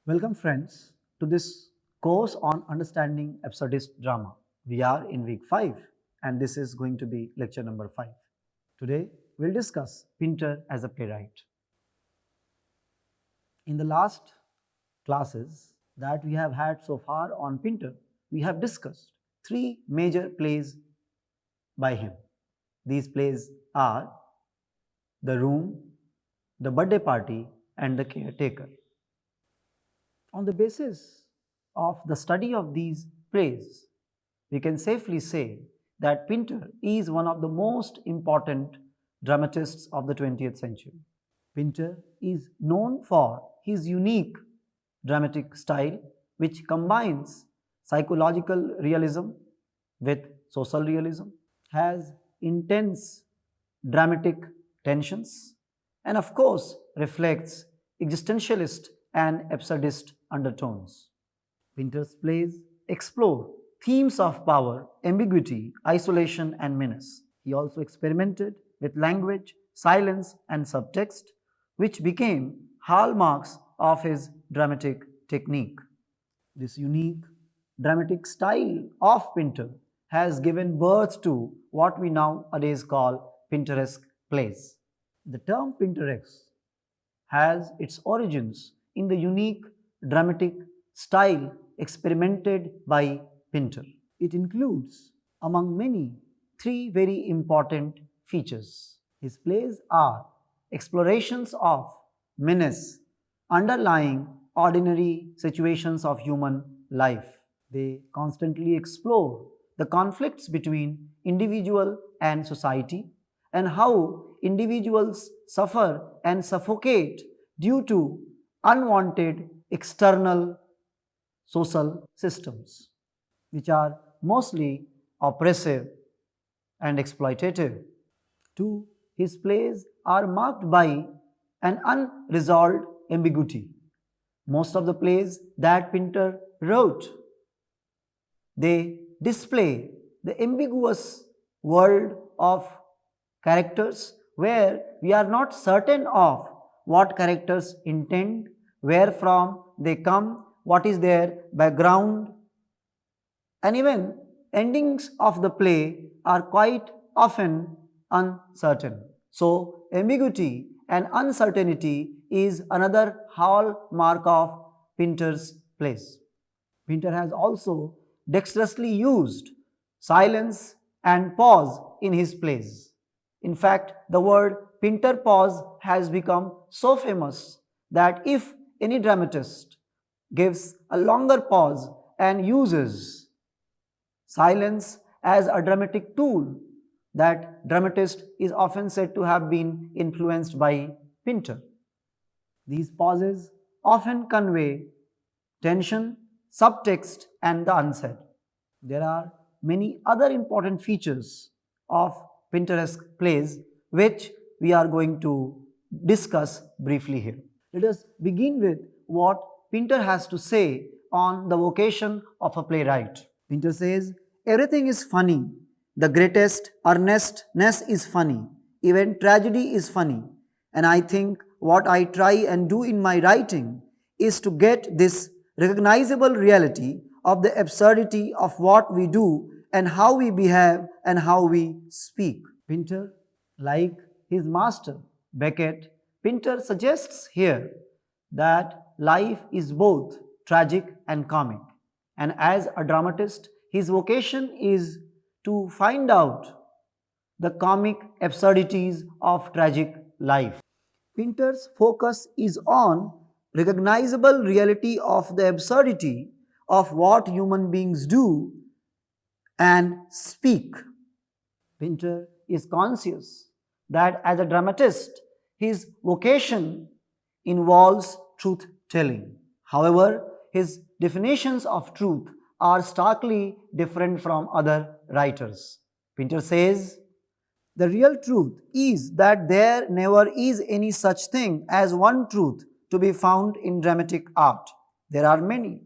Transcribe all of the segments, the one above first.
Welcome, friends, to this course on understanding absurdist drama. We are in week 5, and this is going to be lecture number 5. Today, we'll discuss Pinter as a playwright. In the last classes that we have had so far on Pinter, we have discussed 3 major plays by him. These plays are The Room, The Birthday Party, and The Caretaker. On the basis of the study of these plays, we can safely say that Pinter is one of the most important dramatists of the 20th century. Pinter is known for his unique dramatic style, which combines psychological realism with social realism, has intense dramatic tensions, and of course reflects existentialist and absurdist undertones. Pinter's plays explore themes of power, ambiguity, isolation, and menace. He also experimented with language, silence, and subtext, which became hallmarks of his dramatic technique. This unique dramatic style of Pinter has given birth to what we nowadays call Pinteresque plays. The term Pinteresque has its origins in the unique dramatic style experimented by Pinter. It includes, among many, 3 very important features. His plays are explorations of menace underlying ordinary situations of human life. They constantly explore the conflicts between individual and society and how individuals suffer and suffocate due to unwanted external social systems, which are mostly oppressive and exploitative. 2. His plays are marked by an unresolved ambiguity. Most of the plays that Pinter wrote, they display the ambiguous world of characters where we are not certain of what characters intend, where from they come, what is their background, and even endings of the play are quite often uncertain. So, ambiguity and uncertainty is another hallmark of Pinter's plays. Pinter has also dexterously used silence and pause in his plays. In fact, the word Pinter pause has become so famous that if any dramatist gives a longer pause and uses silence as a dramatic tool, that dramatist is often said to have been influenced by Pinter. These pauses often convey tension, subtext, and the unsaid. There are many other important features of Pinteresque plays which we are going to discuss briefly here. Let us begin with what Pinter has to say on the vocation of a playwright. Pinter says, "Everything is funny. The greatest earnestness is funny. Even tragedy is funny. And I think what I try and do in my writing is to get this recognizable reality of the absurdity of what we do and how we behave and how we speak." Pinter, like his master Beckett, Pinter suggests here that life is both tragic and comic. And as a dramatist, his vocation is to find out the comic absurdities of tragic life. Pinter's focus is on recognizable reality of the absurdity of what human beings do and speak. Pinter is conscious that as a dramatist, his vocation involves truth telling. However, his definitions of truth are starkly different from other writers. Pinter says, "The real truth is that there never is any such thing as one truth to be found in dramatic art. There are many.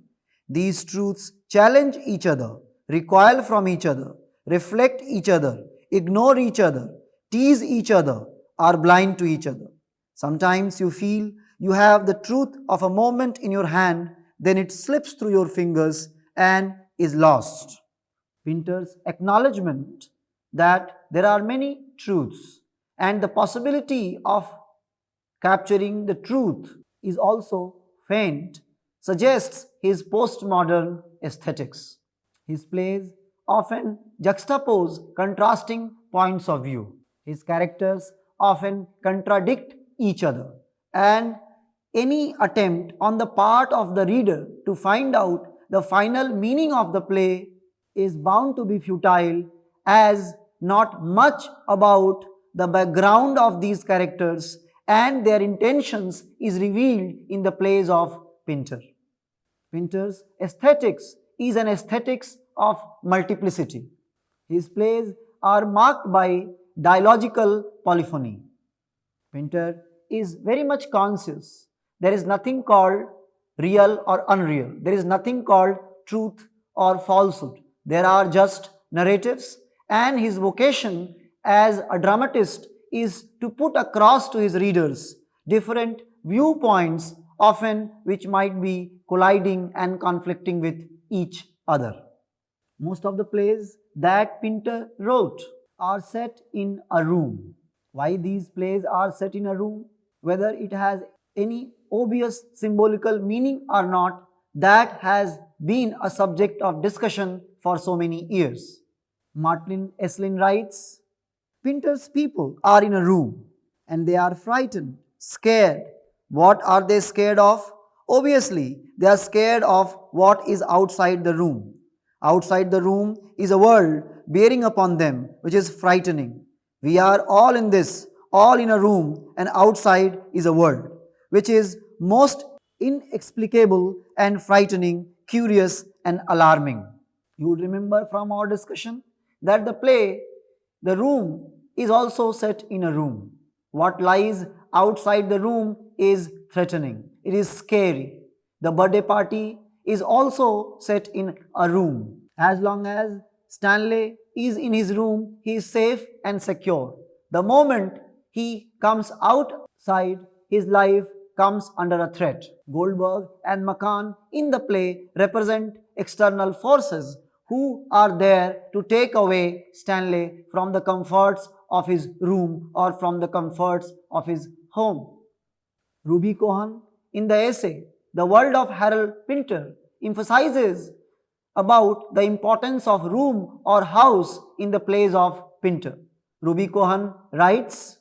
These truths challenge each other, recoil from each other, reflect each other, ignore each other, tease each other, are blind to each other. Sometimes you feel You have the truth of a moment in your hand, then it slips through your fingers and is lost. Pinter's acknowledgement that there are many truths and the possibility of capturing the truth is also faint suggests his postmodern aesthetics. His plays often juxtapose contrasting points of view. His characters often contradict each other, and any attempt on the part of the reader to find out the final meaning of the play is bound to be futile, as not much about the background of these characters and their intentions is revealed in the plays of Pinter. Pinter's aesthetics is an aesthetics of multiplicity. His plays are marked by dialogical polyphony. Pinter is very much conscious. There is nothing called real or unreal. There is nothing called truth or falsehood. There are just narratives, and his vocation as a dramatist is to put across to his readers different viewpoints, often which might be colliding and conflicting with each other. Most of the plays that Pinter wrote are set in a room. Why these plays are set in a room, whether it has any obvious symbolical meaning or not, that has been a subject of discussion for so many years. Martin Esslin writes, Pinter's people are in a room and they are frightened, scared. What are they scared of? Obviously, they are scared of what is outside the room. Outside the room is a world bearing upon them, which is frightening. We are all in this, all in a room, and outside is a world, which is most inexplicable and frightening, curious and alarming. You would remember from our discussion that the play, the room, is also set in a room. What lies outside the room is threatening. It is scary. The birthday party is also set in a room. As long as Stanley is in his room, he is safe and secure. The moment he comes outside, his life comes under a threat. Goldberg and Macan in the play represent external forces who are there to take away Stanley from the comforts of his room or from the comforts of his home. Ruby Cohen in the essay The World of Harold Pinter emphasizes about the importance of room or house in the plays of Pinter. Ruby Cohen writes,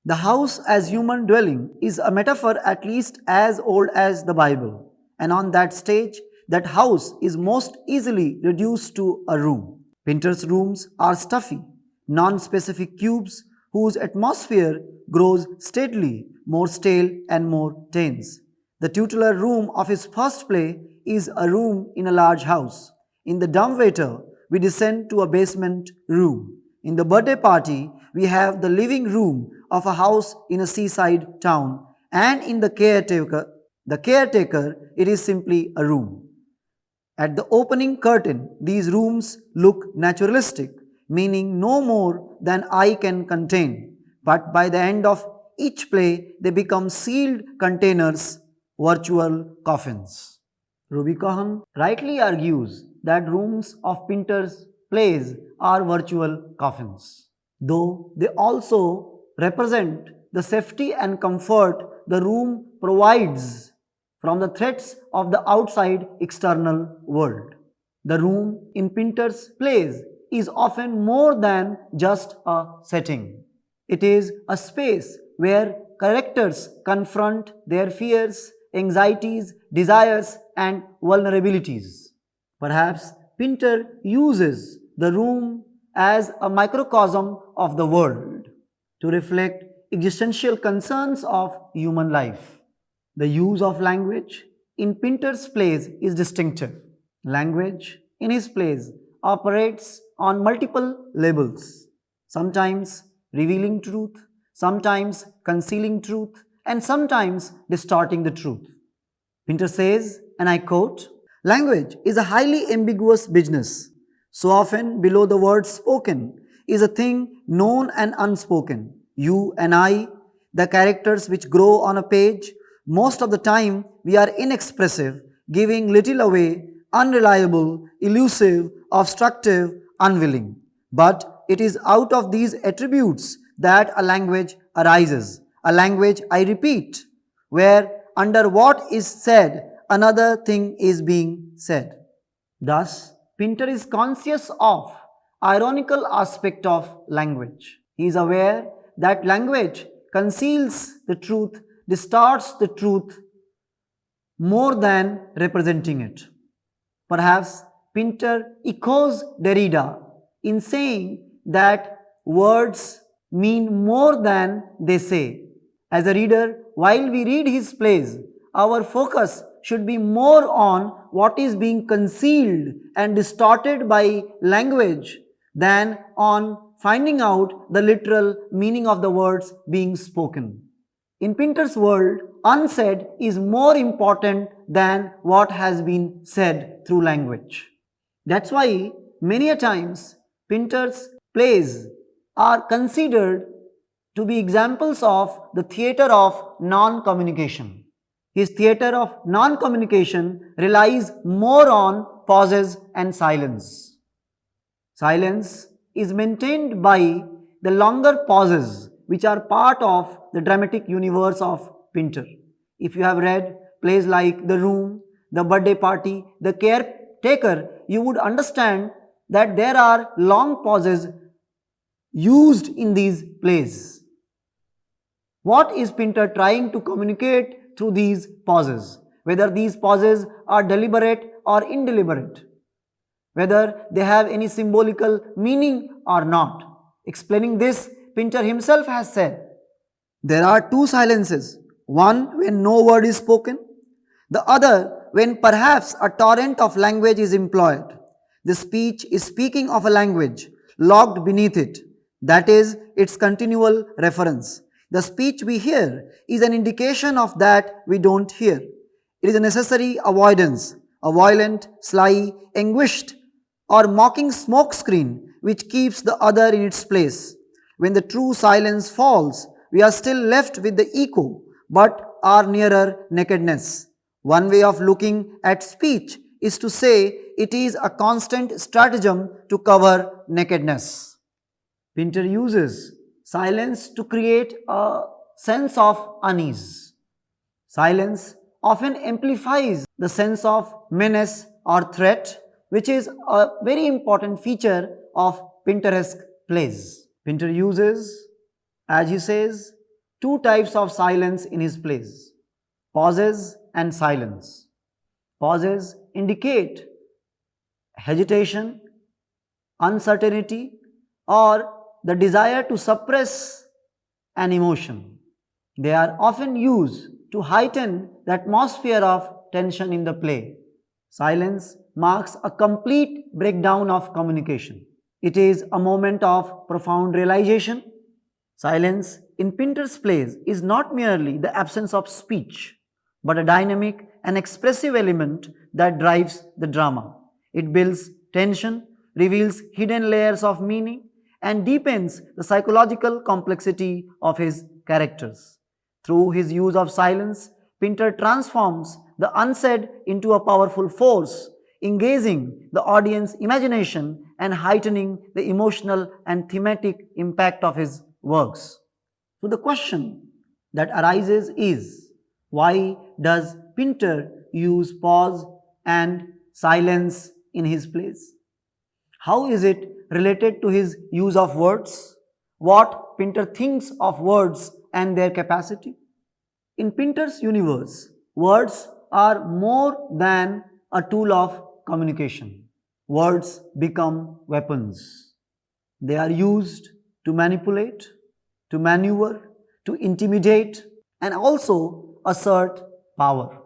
the house as human dwelling is a metaphor at least as old as the Bible, and on that stage, that house is most easily reduced to a room. Pinter's rooms are stuffy, non-specific cubes whose atmosphere grows steadily more stale and more tense. The tutelar room of his first play is a room in a large house. In The Dumbwaiter, we descend to a basement room. In The Birthday Party, we have the living room of a house in a seaside town, and in The Caretaker, it is simply a room. At the opening curtain, these rooms look naturalistic, meaning no more than eye can contain. But by the end of each play, they become sealed containers, virtual coffins. Ruby Cohen rightly argues that rooms of Pinter's plays are virtual coffins, though they also represent the safety and comfort the room provides from the threats of the outside external world. The room in Pinter's plays is often more than just a setting. It is a space where characters confront their fears, anxieties, desires, and vulnerabilities. Perhaps Pinter uses the room as a microcosm of the world to reflect existential concerns of human life. The use of language in Pinter's plays is distinctive. Language in his plays operates on multiple levels, sometimes revealing truth, sometimes concealing truth, and sometimes distorting the truth. Pinter says, and I quote, language is a highly ambiguous business. So often below the words spoken is a thing known and unspoken. You and I, the characters which grow on a page, Most of the time, we are inexpressive, giving little away, unreliable, elusive, obstructive, unwilling. But it is out of these attributes that a language arises. A language, I repeat, where under what is said, another thing is being said. Thus, Pinter is conscious of ironical aspect of language. He is aware that language conceals the truth, distorts the truth more than representing it. Perhaps Pinter echoes Derrida in saying that words mean more than they say. As a reader, while we read his plays, our focus should be more on what is being concealed and distorted by language than on finding out the literal meaning of the words being spoken. In Pinter's world, unsaid is more important than what has been said through language. That's why many a times Pinter's plays are considered to be examples of the theatre of non-communication. His theatre of non-communication relies more on pauses and silence. Silence is maintained by the longer pauses which are part of the dramatic universe of Pinter. If you have read plays like The Room, The Birthday Party, The Caretaker, you would understand that there are long pauses used in these plays. What is Pinter trying to communicate through these pauses? Whether these pauses are deliberate or indeliberate, whether they have any symbolical meaning or not. Explaining this, Pinter himself has said, there are two silences, one when no word is spoken, the other when perhaps a torrent of language is employed. The speech is speaking of a language locked beneath it, that is its continual reference. The speech we hear is an indication of that we don't hear. It is a necessary avoidance, a violent, sly, anguished, or mocking smokescreen which keeps the other in its place. When the true silence falls, we are still left with the echo, but are nearer nakedness. One way of looking at speech is to say it is a constant stratagem to cover nakedness. Pinter uses silence to create a sense of unease. Silence often amplifies the sense of menace or threat, which is a very important feature of Pinteresque plays. Pinter uses, as he says, two types of silence in his plays: pauses and silence. Pauses indicate hesitation, uncertainty, or the desire to suppress an emotion. They are often used to heighten the atmosphere of tension in the play. Silence marks a complete breakdown of communication. It is a moment of profound realization. Silence in Pinter's plays is not merely the absence of speech, but a dynamic and expressive element that drives the drama. It builds tension, reveals hidden layers of meaning, and deepens the psychological complexity of his characters. Through his use of silence, Pinter transforms the unsaid into a powerful force, engaging the audience imagination and heightening the emotional and thematic impact of his works. So the question that arises is, why does Pinter use pause and silence in his plays? How is it related to his use of words? What Pinter thinks of words and their capacity? In Pinter's universe, words are more than a tool of communication. Words become weapons. They are used to manipulate, to maneuver, to intimidate, and also assert power.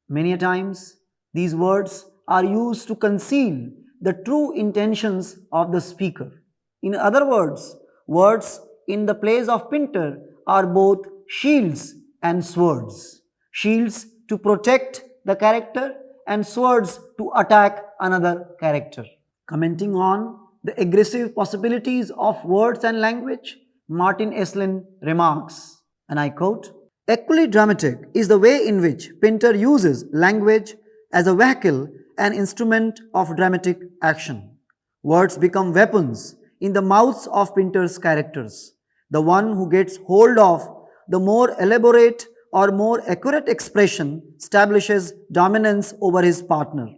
Many times, these words are used to conceal the true intentions of the speaker. In other words, words in the plays of Pinter are both shields and swords. Shields to protect the character and swords to attack another character. Commenting on the aggressive possibilities of words and language, Martin Esslin remarks, and I quote, Equally dramatic is the way in which Pinter uses language as a vehicle and instrument of dramatic action. Words become weapons in the mouths of Pinter's characters. The one who gets hold of the more elaborate or more accurate expression establishes dominance over his partner.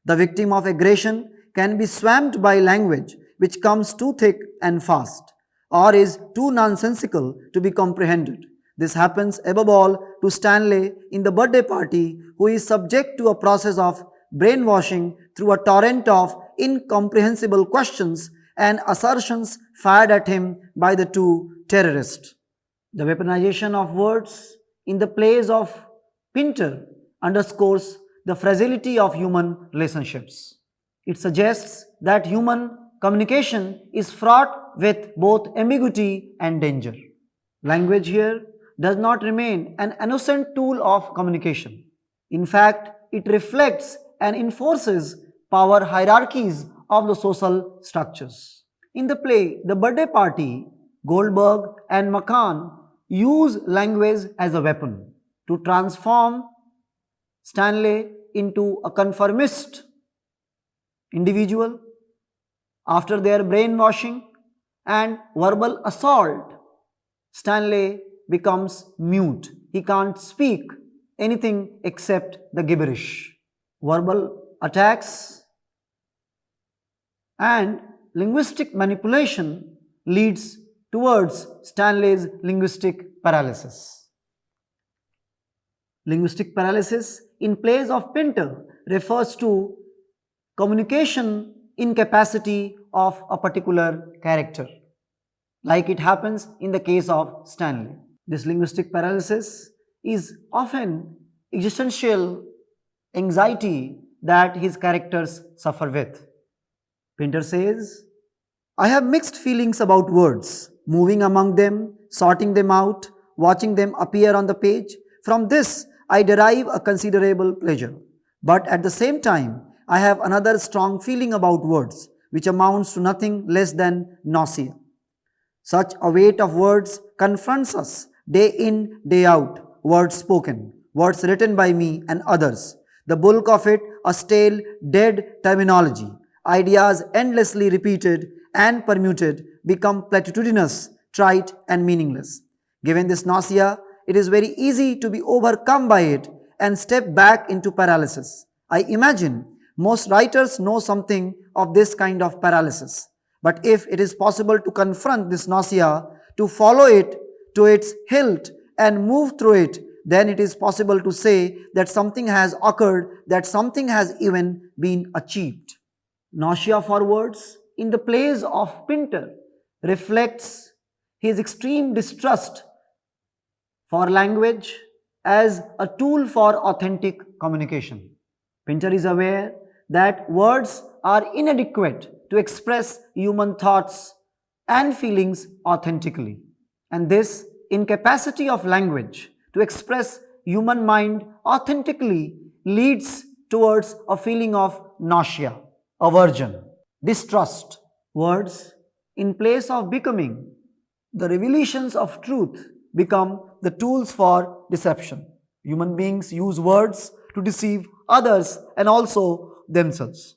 The victim of aggression can be swamped by language which comes too thick and fast, or is too nonsensical to be comprehended. This happens above all to Stanley in the birthday party, who is subject to a process of brainwashing through a torrent of incomprehensible questions and assertions fired at him by the two terrorists. The weaponization of words in the plays of Pinter underscores the fragility of human relationships. It suggests that human communication is fraught with both ambiguity and danger. Language here does not remain an innocent tool of communication. In fact, it reflects and enforces power hierarchies of the social structures. In the play The Birthday Party, Goldberg and McCann use language as a weapon to transform Stanley into a conformist individual. After their brainwashing and verbal assault, Stanley becomes mute. He can't speak anything except the gibberish. Verbal attacks and linguistic manipulation leads towards Stanley's linguistic paralysis. Linguistic paralysis in plays of Pinter refers to communication incapacity of a particular character, like it happens in the case of Stanley. This linguistic paralysis is often existential anxiety that his characters suffer with. Pinter says, I have mixed feelings about words, moving among them, sorting them out, watching them appear on the page. From this, I derive a considerable pleasure. But at the same time, I have another strong feeling about words, which amounts to nothing less than nausea. Such a weight of words confronts us day in, day out, words spoken, words written by me and others. The bulk of it a stale, dead terminology. Ideas endlessly repeated and permuted become platitudinous, trite and meaningless. Given this nausea, it is very easy to be overcome by it and step back into paralysis. I imagine most writers know something of this kind of paralysis. But if it is possible to confront this nausea, to follow it to its hilt and move through it, then it is possible to say that something has occurred, that something has even been achieved. Nausea for words in the plays of Pinter reflects his extreme distrust for language as a tool for authentic communication. Pinter is aware that words are inadequate to express human thoughts and feelings authentically. And this incapacity of language to express human mind authentically leads towards a feeling of nausea, aversion, distrust. Words, in place of becoming the revelations of truth, become the tools for deception. Human beings use words to deceive others and also themselves.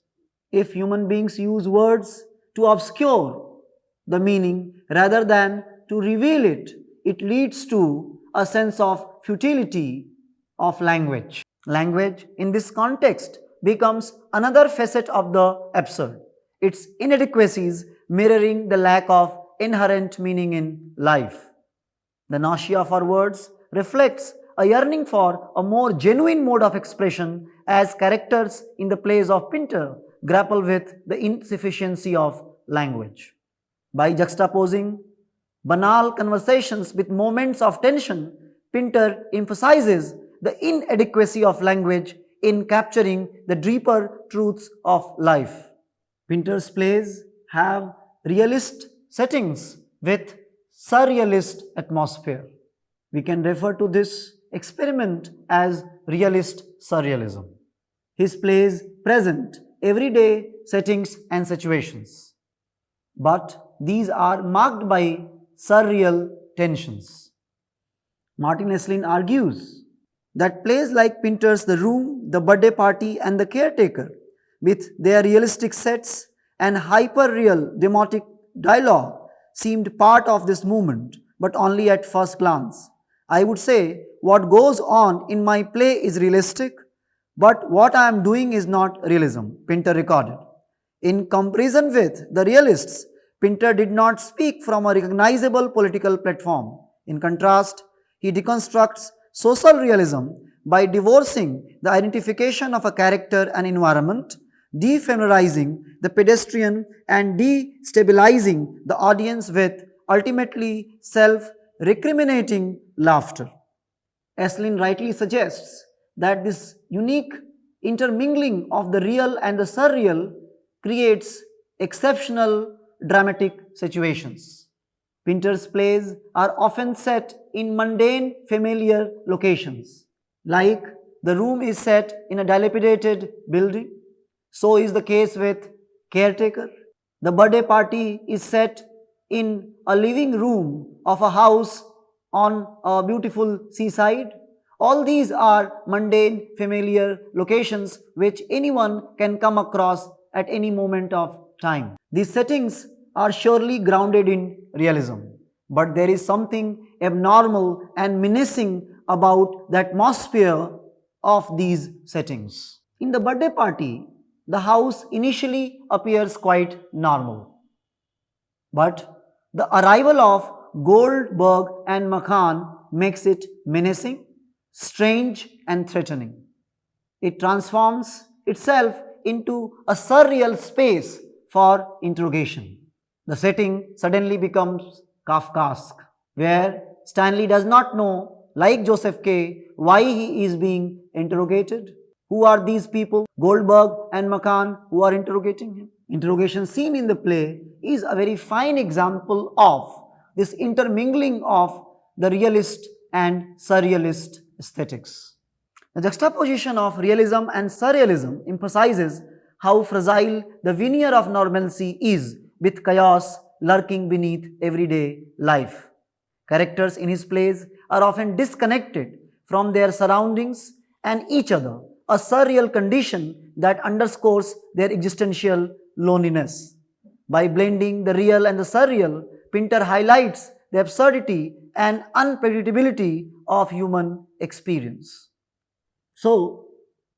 If human beings use words to obscure the meaning rather than to reveal it, it leads to a sense of futility of language. Language in this context becomes another facet of the absurd, its inadequacies mirroring the lack of inherent meaning in life. The nausea for words reflects a yearning for a more genuine mode of expression as characters in the plays of Pinter grapple with the insufficiency of language. By juxtaposing banal conversations with moments of tension, Pinter emphasizes the inadequacy of language in capturing the deeper truths of life. Pinter's plays have realist settings with surrealist atmosphere. We can refer to this experiment as realist surrealism. His plays present everyday settings and situations, but these are marked by surreal tensions. Martin Esslin argues that plays like Pinter's The Room, The Birthday Party, and The Caretaker, with their realistic sets and hyper-real demotic dialogue, seemed part of this movement, but only at first glance. I would say what goes on in my play is realistic, but what I am doing is not realism, Pinter recorded. In comparison with the realists, Pinter did not speak from a recognizable political platform. In contrast, he deconstructs social realism by divorcing the identification of a character and environment, defamiliarizing the pedestrian and destabilizing the audience with ultimately self-recriminating laughter. Esslin rightly suggests that this unique intermingling of the real and the surreal creates exceptional dramatic situations. Pinter's plays are often set in mundane, familiar locations. Like The Room is set in a dilapidated building, so is the case with Caretaker. The Birthday Party is set in a living room of a house on a beautiful seaside. All these are mundane, familiar locations which anyone can come across at any moment of time. These settings are surely grounded in realism, but there is something abnormal and menacing about the atmosphere of these settings. In The Birthday Party, the house initially appears quite normal, but the arrival of Goldberg and Makan makes it menacing, strange and threatening. It transforms itself into a surreal space for interrogation. The setting suddenly becomes Kafkaesque, where Stanley does not know, like Joseph K., why he is being interrogated. Who are these people, Goldberg and Makan, who are interrogating him? Interrogation scene in the play is a very fine example of this intermingling of the realist and surrealist aesthetics. The juxtaposition of realism and surrealism emphasizes how fragile the veneer of normalcy is, with chaos lurking beneath everyday life. Characters in his plays are often disconnected from their surroundings and each other, a surreal condition that underscores their existential loneliness. By blending the real and the surreal, Pinter highlights the absurdity and unpredictability of human experience. So,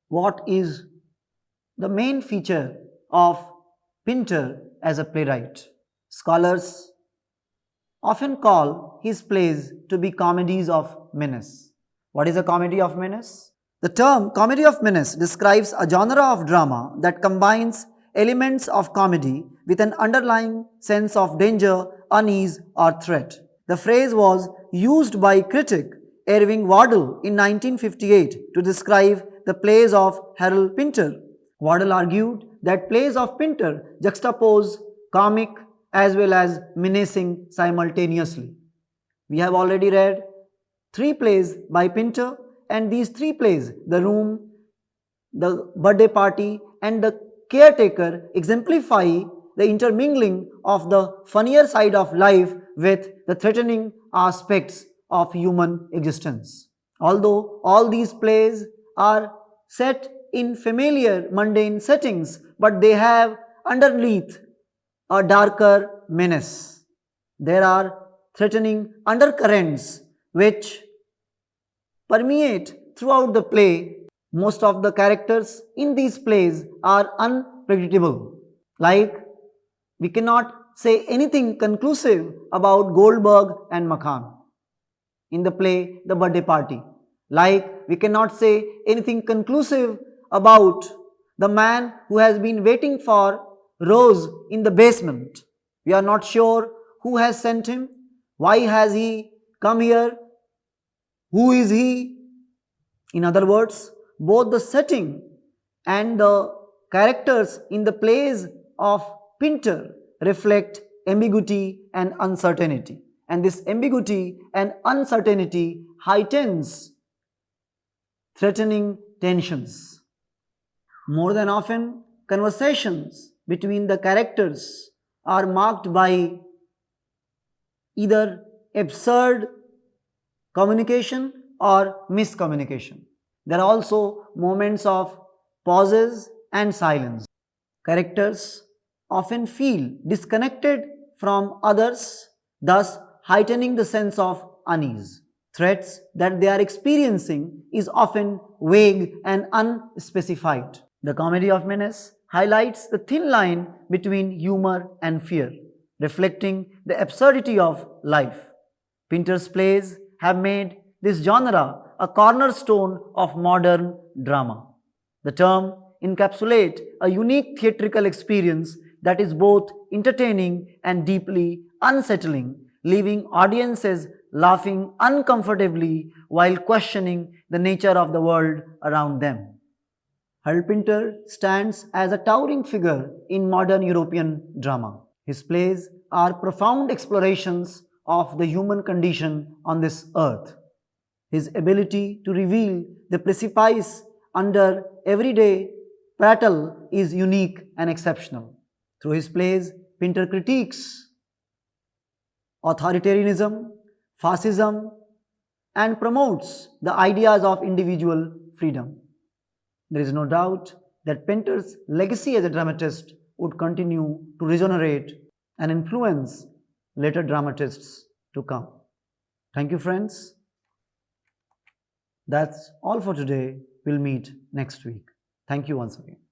what is the main feature of Pinter as a playwright? Scholars often call his plays to be comedies of menace. What is a comedy of menace? The term comedy of menace describes a genre of drama that combines elements of comedy with an underlying sense of danger, unease, or threat. The phrase was used by critic Irving Wardle in 1958 to describe the plays of Harold Pinter. Wardle argued that plays of Pinter juxtapose comic as well as menacing simultaneously. We have already read 3 plays by Pinter, and these 3 plays, The Room, The Birthday Party, and The Caretaker, exemplify the intermingling of the funnier side of life with the threatening aspects of human existence. Although all these plays are set in familiar mundane settings, but they have underneath a darker menace. There are threatening undercurrents which permeate throughout the play. Most of the characters in these plays are unpredictable. Like, we cannot say anything conclusive about Goldberg and Makan in the play The Birthday Party. Like, we cannot say anything conclusive about the man who has been waiting for Rose in the basement. We are not sure who has sent him, why has he come here, who is he. In other words, both the setting and the characters in the plays of Pinter reflect ambiguity and uncertainty. And this ambiguity and uncertainty heightens threatening tensions. More than often, conversations between the characters are marked by either absurd communication or miscommunication. There are also moments of pauses and silence. Characters often feel disconnected from others, thus heightening the sense of unease. Threats that they are experiencing is often vague and unspecified. The comedy of menace highlights the thin line between humor and fear, reflecting the absurdity of life. Pinter's plays have made this genre a cornerstone of modern drama. The term encapsulates a unique theatrical experience that is both entertaining and deeply unsettling, leaving audiences laughing uncomfortably while questioning the nature of the world around them. Harold Pinter stands as a towering figure in modern European drama. His plays are profound explorations of the human condition on this earth. His ability to reveal the precipice under everyday prattle is unique and exceptional. Through his plays, Pinter critiques authoritarianism, fascism, and promotes the ideas of individual freedom. There is no doubt that Pinter's legacy as a dramatist would continue to resonate and influence later dramatists to come. Thank you, friends. That's all for today. We'll meet next week. Thank you once again.